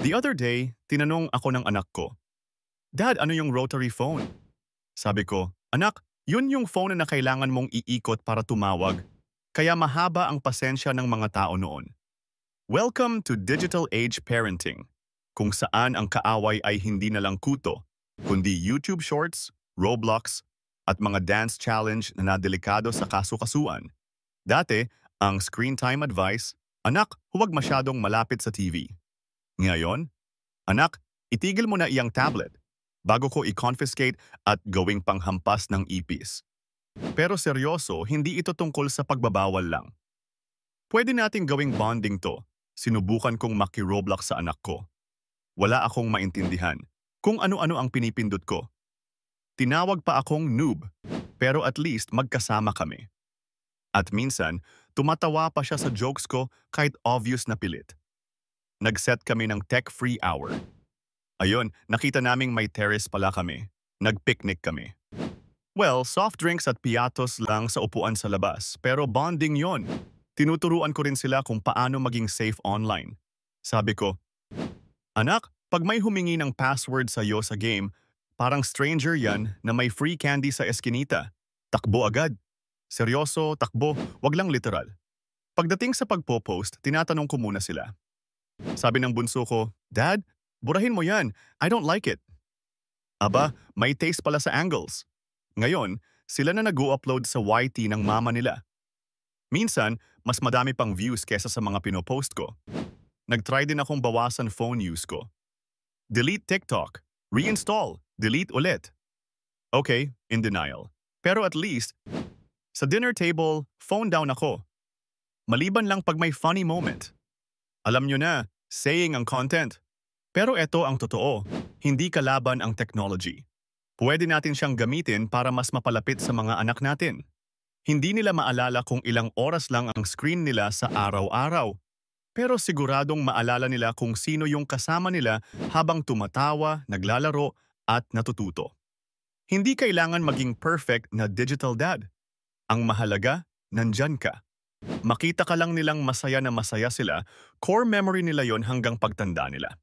The other day, tinanong ako ng anak ko, Dad, ano yung rotary phone? Sabi ko, Anak, yun yung phone na kailangan mong iikot para tumawag. Kaya mahaba ang pasensya ng mga tao noon. Welcome to Digital Age Parenting, kung saan ang kaaway ay hindi na lang kuto, kundi YouTube Shorts, Roblox, at mga dance challenge na nadelikado sa kasukasuan. Dati, ang screen time advice, Anak, huwag masyadong malapit sa TV. Ngayon, Anak, itigil mo na iyang tablet bago ko i-confiscate at gawing panghampas ng ipis. Pero seryoso, hindi ito tungkol sa pagbabawal lang. Pwede nating gawing bonding to. Sinubukan kong maki-Roblox sa anak ko. Wala akong maintindihan kung ano-ano ang pinipindot ko. Tinawag pa akong noob, pero at least magkasama kami. At minsan, tumatawa pa siya sa jokes ko kahit obvious na pilit. Nag-set kami ng tech-free hour. Ayun, nakita naming may terrace pala kami. Nag-picnic kami. Well, soft drinks at piatos lang sa upuan sa labas, pero bonding yon. Tinuturuan ko rin sila kung paano maging safe online. Sabi ko, Anak, pag may humingi ng password sa iyo sa game, parang stranger yan na may free candy sa eskinita. Takbo agad. Seryoso, takbo, wag lang literal. Pagdating sa pagpo-post, tinatanong ko muna sila. Sabi ng bunso ko, Dad, burahin mo yan. I don't like it. Aba, may taste pala sa angles. Ngayon, sila na nag-upload sa YT ng mama nila. Minsan, mas madami pang views kesa sa mga pinopost ko. Nag-try din akong bawasan phone use ko. Delete TikTok. Reinstall. Delete ulit. Okay, in denial. Pero at least, sa dinner table, phone down ako. Maliban lang pag may funny moment. Alam nyo na, saying ang content. Pero ito ang totoo, hindi kalaban ang technology. Pwede natin siyang gamitin para mas mapalapit sa mga anak natin. Hindi nila maalala kung ilang oras lang ang screen nila sa araw-araw. Pero siguradong maalala nila kung sino yung kasama nila habang tumatawa, naglalaro, at natututo. Hindi kailangan maging perfect na digital dad. Ang mahalaga, nandyan ka. Makita ka lang nilang masaya na masaya sila, core memory nila yon hanggang pagtanda nila.